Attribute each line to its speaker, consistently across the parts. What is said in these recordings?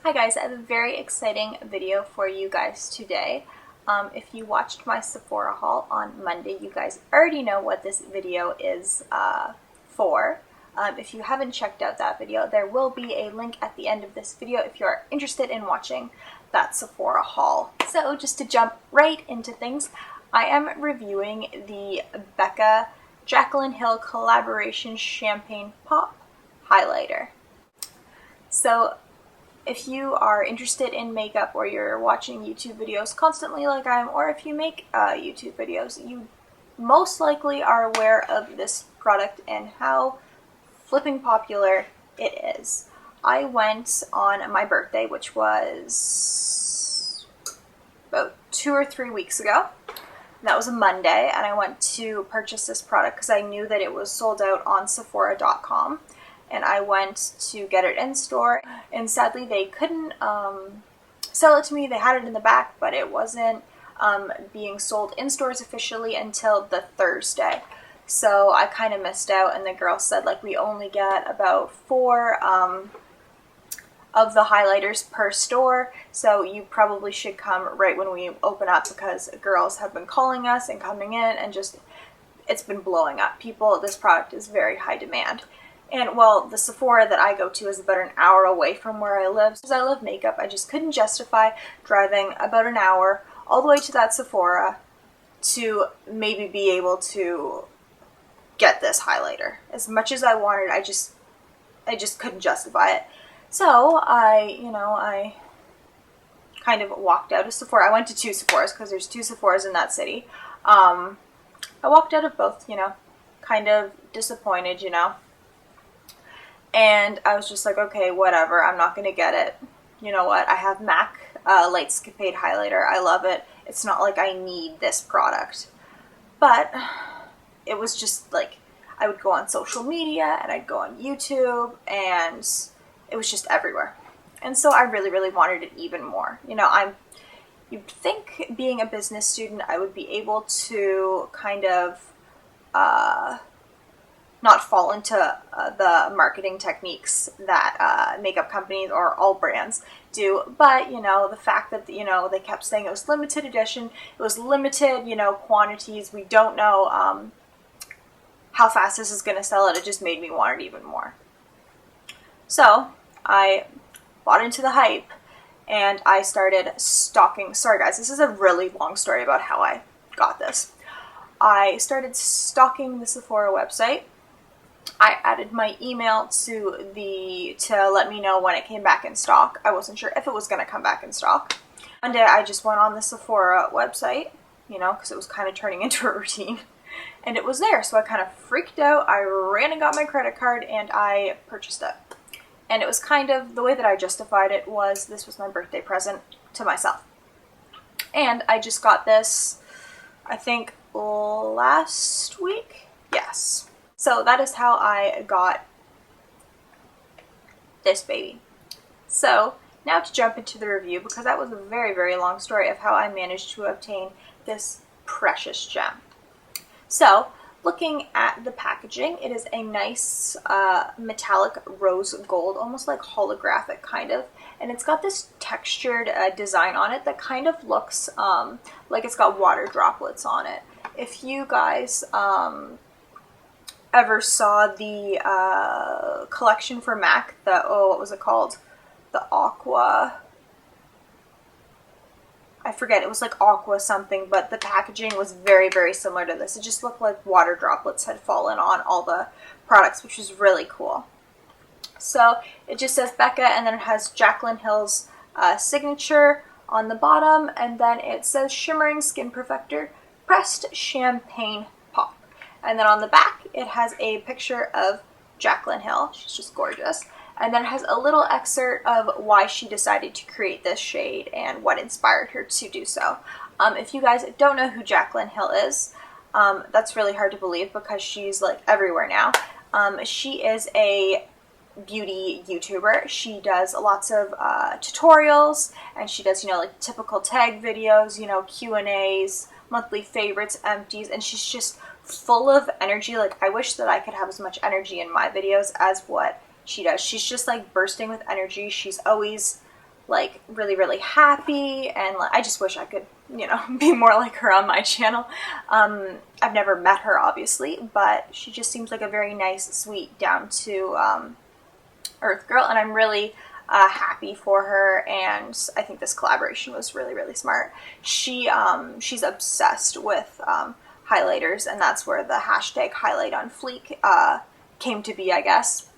Speaker 1: Hi guys, I have a very exciting video for you guys today. If you watched my Sephora haul on Monday, you guys already know what this video is for. If you haven't checked out that video, there will be a link at the end of this video if you're interested in watching that Sephora haul. So just to jump right into things, I am reviewing the Becca Jaclyn Hill collaboration Champagne Pop highlighter. So if you are interested in makeup or you're watching YouTube videos constantly like I am, or if you make YouTube videos, you most likely are aware of this product and how flipping popular it is. I went on my birthday, which was about 2 or 3 weeks ago. That was a Monday, and I went to purchase this product because I knew that it was sold out on Sephora.com. And I went to get it in store, and sadly they couldn't sell it to me. They had it in the back, but it wasn't being sold in stores officially until the Thursday. So I kind of missed out, and the girl said like we only get about 4 of the highlighters per store, so you probably should come right when we open up, because girls have been calling us and coming in, and just it's been blowing up. This product is very high demand. And well, the Sephora that I go to is about an hour away from where I live. Because I love makeup, I just couldn't justify driving about an hour all the way to that Sephora to maybe be able to get this highlighter. As much as I wanted, I just couldn't justify it. So I kind of walked out of Sephora. I went to 2 Sephoras because there's 2 Sephoras in that city. I walked out of both, kind of disappointed, And I was just like, okay, whatever, I'm not going to get it. You know what, I have MAC Lightscapade highlighter. I love it. It's not like I need this product. But it was just like, I would go on social media and I'd go on YouTube, and it was just everywhere. And so I really, really wanted it even more. You'd think being a business student, I would be able to kind of not fall into the marketing techniques that makeup companies or all brands do. But, the fact that, they kept saying it was limited edition, it was limited, quantities, we don't know how fast this is going to sell it just made me want it even more. So I bought into the hype and I started stalking. Sorry guys, this is a really long story about how I got this. I started stalking the Sephora website. I added my email to let me know when it came back in stock. I wasn't sure if it was going to come back in stock. One day I just went on the Sephora website, because it was kind of turning into a routine, and it was there. So I kind of freaked out. I ran and got my credit card and I purchased it. And it was kind of, the way that I justified it was this was my birthday present to myself. And I just got this, I think, last week? Yes. So that is how I got this baby. So now to jump into the review, because that was a very, very long story of how I managed to obtain this precious gem. So looking at the packaging, it is a nice metallic rose gold, almost like holographic kind of. And it's got this textured design on it that kind of looks like it's got water droplets on it. If you guys ever saw the collection for MAC, what was it called? The Aqua, I forget, it was like Aqua something, but the packaging was very, very similar to this. It just looked like water droplets had fallen on all the products, which was really cool. So it just says Becca, and then it has Jaclyn Hill's signature on the bottom, and then it says Shimmering Skin Perfector Pressed Champagne Pop. And then on the back, it has a picture of Jaclyn Hill. She's just gorgeous. And then it has a little excerpt of why she decided to create this shade and what inspired her to do so. If you guys don't know who Jaclyn Hill is, that's really hard to believe because she's like everywhere now. She is a beauty YouTuber. She does lots of tutorials, and she does, like typical tag videos, Q&As, monthly favorites, empties, and she's just full of energy. Like, I wish that I could have as much energy in my videos as what she does. She's just like bursting with energy. She's always like really, really happy, and I just wish I could, you know, be more like her on my channel. I've never met her, obviously, but she just seems like a very nice, sweet, down to earth girl, and I'm really happy for her, and I think this collaboration was really, really smart. She's obsessed with highlighters, and that's where the hashtag highlight on fleek came to be, I guess.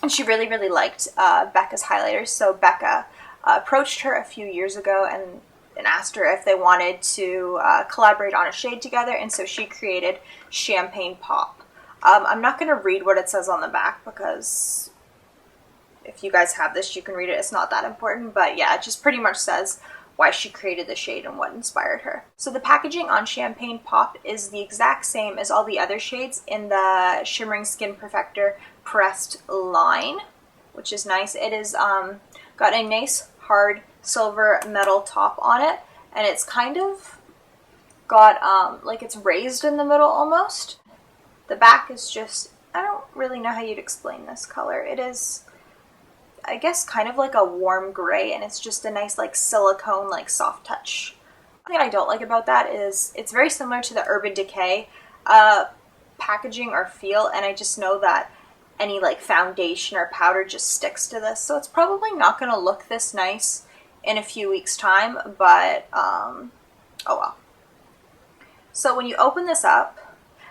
Speaker 1: And she really, really liked Becca's highlighters, so Becca approached her a few years ago and asked her if they wanted to collaborate on a shade together, and so she created Champagne Pop. I'm not going to read what it says on the back because if you guys have this, you can read it. It's not that important, but yeah, it just pretty much says why she created the shade and what inspired her. So the packaging on Champagne Pop is the exact same as all the other shades in the Shimmering Skin Perfector pressed line, which is nice. It is got a nice hard silver metal top on it, and it's kind of got like it's raised in the middle almost. The back is just, I don't really know how you'd explain this color. It is, I guess, kind of like a warm gray, and it's just a nice like silicone, like soft touch. The thing I don't like about that is it's very similar to the Urban Decay packaging or feel, and I just know that any like foundation or powder just sticks to this, so it's probably not going to look this nice in a few weeks time, but oh well. So when you open this up,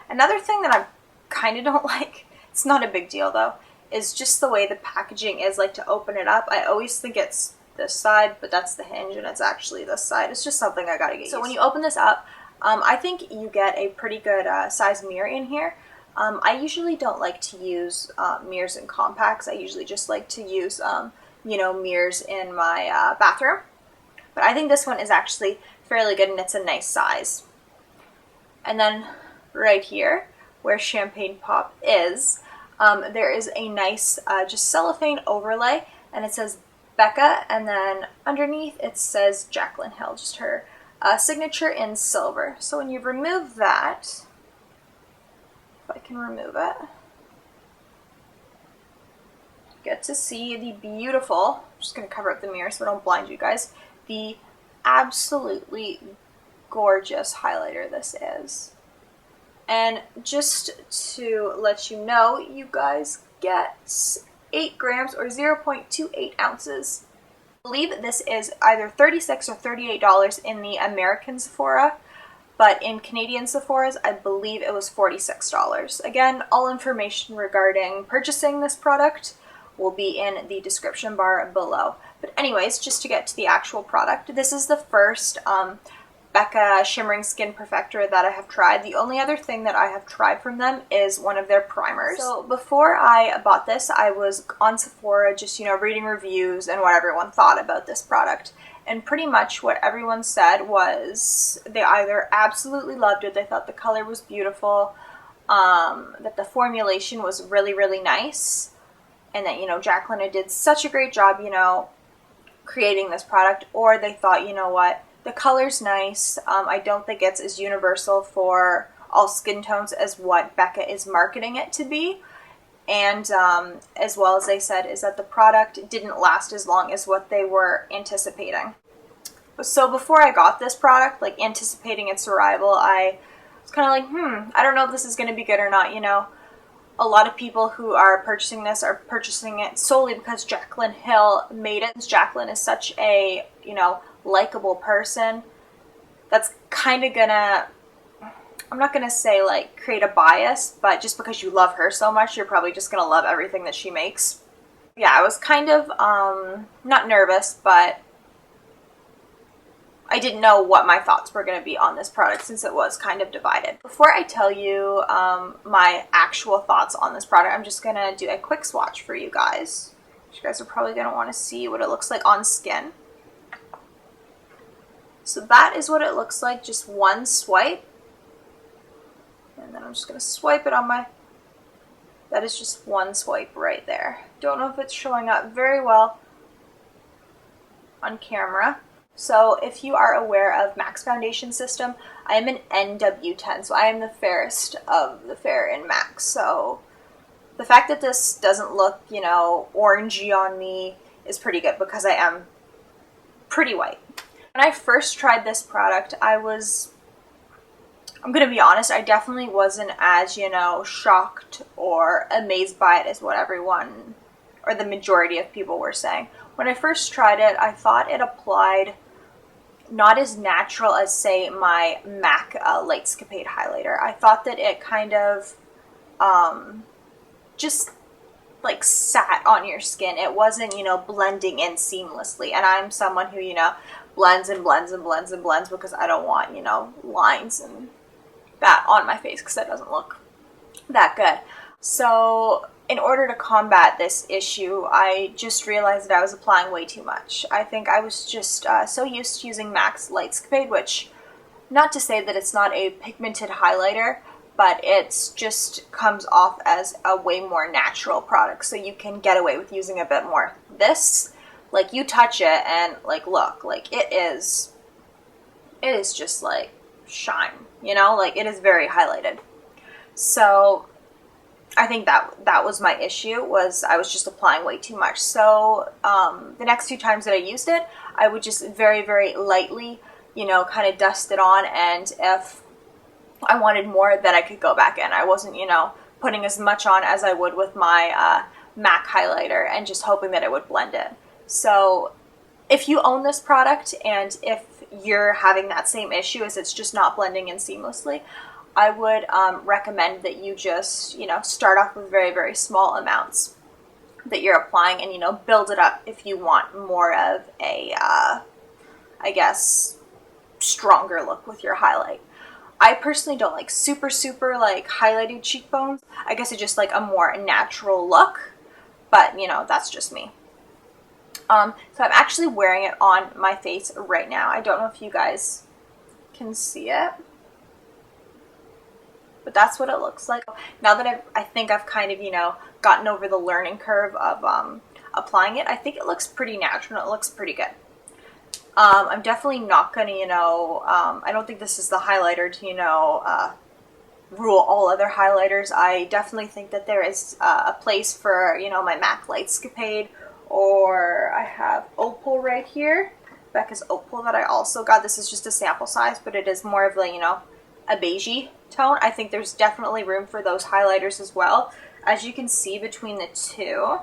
Speaker 1: another thing that I kind of don't like, it's not a big deal though, is just the way the packaging is. Like, to open it up, I always think it's this side, but that's the hinge, and it's actually this side. It's just something I gotta get used to. So when you open this up, I think you get a pretty good size mirror in here. I usually don't like to use mirrors in compacts. I usually just like to use, you know, mirrors in my bathroom. But I think this one is actually fairly good, and it's a nice size. And then right here, where Champagne Pop is, there is a nice just cellophane overlay, and it says Becca, and then underneath it says Jaclyn Hill, just her signature in silver. So when you remove that, if I can remove it, you get to see the beautiful, I'm just going to cover up the mirror so I don't blind you guys, the absolutely gorgeous highlighter this is. And just to let you know, you guys get 8 grams or 0.28 ounces. I believe this is either $36 or $38 in the American Sephora, but in Canadian Sephora's, I believe it was $46. Again, all information regarding purchasing this product will be in the description bar below. But anyways, just to get to the actual product, this is the first Becca Shimmering Skin Perfector that I have tried. The only other thing that I have tried from them is one of their primers. So before I bought this, I was on Sephora just, you know, reading reviews and what everyone thought about this product. And pretty much what everyone said was they either absolutely loved it, they thought the color was beautiful, that the formulation was really, really nice, and that, you know, Jaclyn did such a great job, you know, creating this product, or they thought, you know what, the color's nice. I don't think it's as universal for all skin tones as what Becca is marketing it to be. And as well as they said, is that the product didn't last as long as what they were anticipating. So before I got this product, like anticipating its arrival, I was kind of like, I don't know if this is going to be good or not, you know. A lot of people who are purchasing this are purchasing it solely because Jaclyn Hill made it. Jaclyn is such a, you know, likable person. That's kind of gonna, I'm not gonna say like create a bias, but just because you love her so much, you're probably just gonna love everything that she makes. Yeah, I was kind of not nervous, but I didn't know what my thoughts were going to be on this product since it was kind of divided. Before I tell you my actual thoughts on this product, I'm just going to do a quick swatch for you guys. You guys are probably going to want to see what it looks like on skin. So that is what it looks like, just one swipe. And then I'm just going to swipe it on my... That is just one swipe right there. Don't know if it's showing up very well on camera. So if you are aware of MAC's foundation system, I am an NW10, so I am the fairest of the fair in MAC. So the fact that this doesn't look, you know, orangey on me is pretty good because I am pretty white. When I first tried this product, I'm gonna be honest, I definitely wasn't as, shocked or amazed by it as what everyone, or the majority of people were saying. When I first tried it, I thought it applied not as natural as, say, my MAC Lightscapade highlighter. I thought that it kind of just like sat on your skin. It wasn't, blending in seamlessly. And I'm someone who, blends and blends and blends and blends because I don't want, lines and that on my face because that doesn't look that good. So in order to combat this issue, I just realized that I was applying way too much. I think I was just so used to using MAC's Lightscapade, which, not to say that it's not a pigmented highlighter, but it's just comes off as a way more natural product, so you can get away with using a bit more. This, like, you touch it and, like, look, like, it is just, like, shine, like, it is very highlighted. So I think that was my issue, was I was just applying way too much. So the next few times that I used it, I would just very, very lightly, kind of dust it on, and if I wanted more, then I could go back in. I wasn't, putting as much on as I would with my MAC highlighter and just hoping that it would blend in. So if you own this product and if you're having that same issue as it's just not blending in seamlessly, I would recommend that you just, start off with very, very small amounts that you're applying and, build it up if you want more of a, I guess, stronger look with your highlight. I personally don't like super, super, like, highlighted cheekbones. I guess I just like a more natural look, but, that's just me. So I'm actually wearing it on my face right now. I don't know if you guys can see it, but that's what it looks like. Now that I think I've kind of, gotten over the learning curve of applying it, I think it looks pretty natural. It looks pretty good. I'm definitely not going to, I don't think this is the highlighter to, rule all other highlighters. I definitely think that there is a place for, my MAC Lightscapade, or I have Opal right here, Becca's Opal that I also got. This is just a sample size, but it is more of a, a beigey tone. I think there's definitely room for those highlighters as well. As you can see between the two,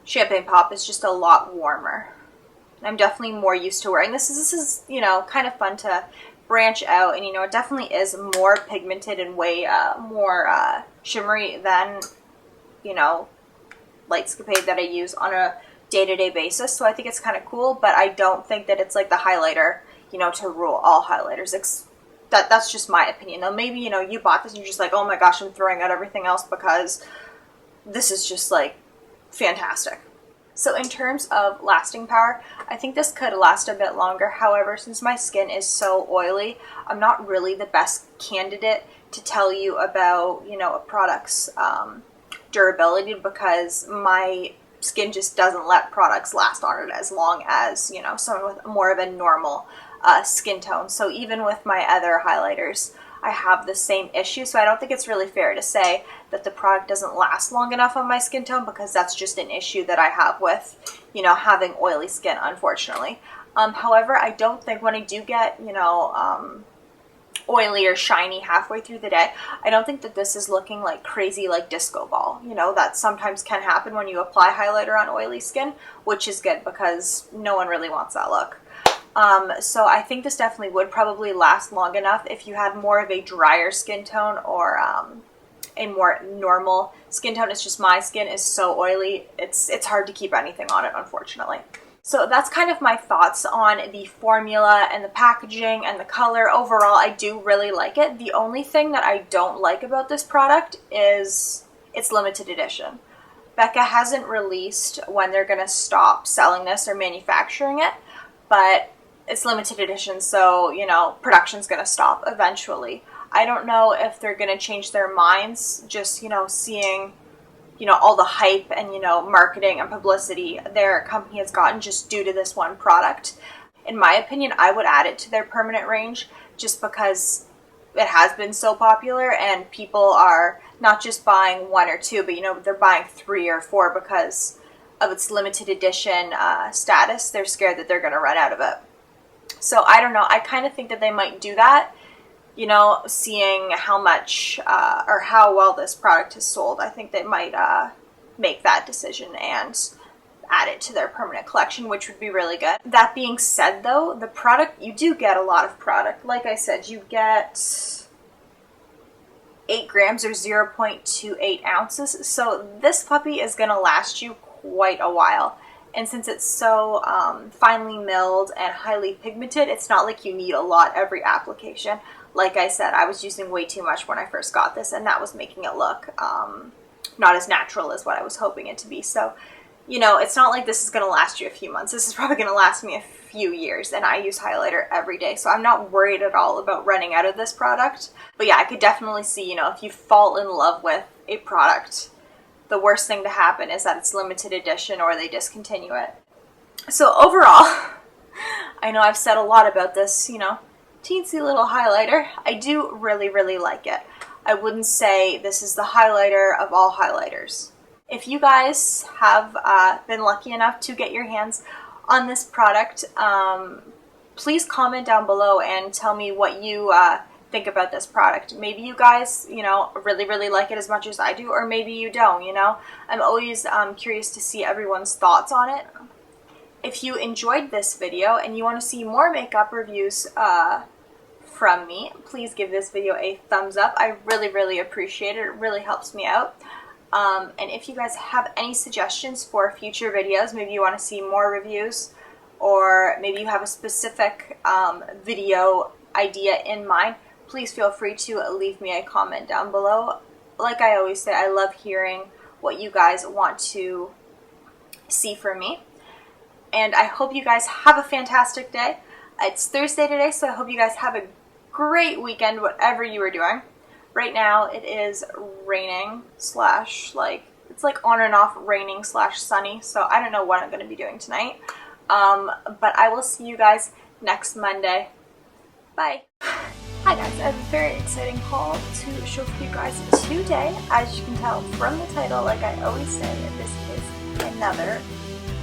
Speaker 1: Champagne Pop is just a lot warmer. I'm definitely more used to wearing this. This is, kind of fun to branch out, and, it definitely is more pigmented and way more shimmery than, Lightscapade that I use on a day-to-day basis. So I think it's kind of cool, but I don't think that it's like the highlighter, to rule all highlighters. That's just my opinion. Though maybe, you bought this and you're just like, oh my gosh, I'm throwing out everything else because this is just, like, fantastic. So in terms of lasting power, I think this could last a bit longer. However, since my skin is so oily, I'm not really the best candidate to tell you about, a product's durability, because my skin just doesn't let products last on it as long as, someone with more of a normal skin tone. So even with my other highlighters, I have the same issue. So I don't think it's really fair to say that the product doesn't last long enough on my skin tone, because that's just an issue that I have with, having oily skin, unfortunately. However, I don't think when I do get, oily or shiny halfway through the day, I don't think that this is looking like crazy, like disco ball. That sometimes can happen when you apply highlighter on oily skin, which is good because no one really wants that look. So I think this definitely would probably last long enough if you had more of a drier skin tone or a more normal skin tone. It's just my skin is so oily, it's hard to keep anything on it, unfortunately. So that's kind of my thoughts on the formula and the packaging and the color. Overall, I do really like it. The only thing that I don't like about this product is its limited edition. Becca hasn't released when they're going to stop selling this or manufacturing it, but it's limited edition, so, production's going to stop eventually. I don't know if they're going to change their minds, just, seeing, all the hype and, marketing and publicity their company has gotten just due to this one product. In my opinion, I would add it to their permanent range just because it has been so popular and people are not just buying one or two, but, they're buying 3 or 4 because of its limited edition status. They're scared that they're going to run out of it. So I don't know. I kind of think that they might do that, you know, seeing how much or how well this product has sold. I think they might make that decision and add it to their permanent collection, which would be really good. That being said, though, the product, you do get a lot of product. Like I said, you get 8 grams or 0.28 ounces. So this puppy is going to last you quite a while. And since it's so finely milled and highly pigmented, it's not like you need a lot every application. Like I said, I was using way too much when I first got this, and that was making it look not as natural as what I was hoping it to be. So, you know, it's not like this is going to last you a few months. This is probably going to last me a few years, and I use highlighter every day, so I'm not worried at all about running out of this product. But yeah, I could definitely see, you know, if you fall in love with a product, the worst thing to happen is that it's limited edition or they discontinue it. So overall, I know I've said a lot about this, you know, teensy little highlighter. I do really, really like it. I wouldn't say this is the highlighter of all highlighters. If you guys have been lucky enough to get your hands on this product, please comment down below and tell me what you think about this product. Maybe you guys, you know, really, really like it as much as I do, or maybe you don't, you know. I'm always curious to see everyone's thoughts on it. If you enjoyed this video and you want to see more makeup reviews from me, please give this video a thumbs up. I really, really appreciate it. It really helps me out. And if you guys have any suggestions for future videos, maybe you want to see more reviews, or maybe you have a specific video idea in mind, please feel free to leave me a comment down below. Like I always say, I love hearing what you guys want to see from me. And I hope you guys have a fantastic day. It's Thursday today, so I hope you guys have a great weekend, whatever you are doing. Right now it is raining slash, like, it's like on and off raining slash sunny, so I don't know what I'm going to be doing tonight. But I will see you guys next Monday. Bye. Hi guys, I have a very exciting haul to show for you guys today. As you can tell from the title, like I always say, this is another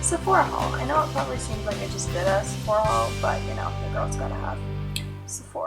Speaker 1: Sephora haul. I know it probably seems like I just did a Sephora haul, but you know, the girl's gotta have Sephora.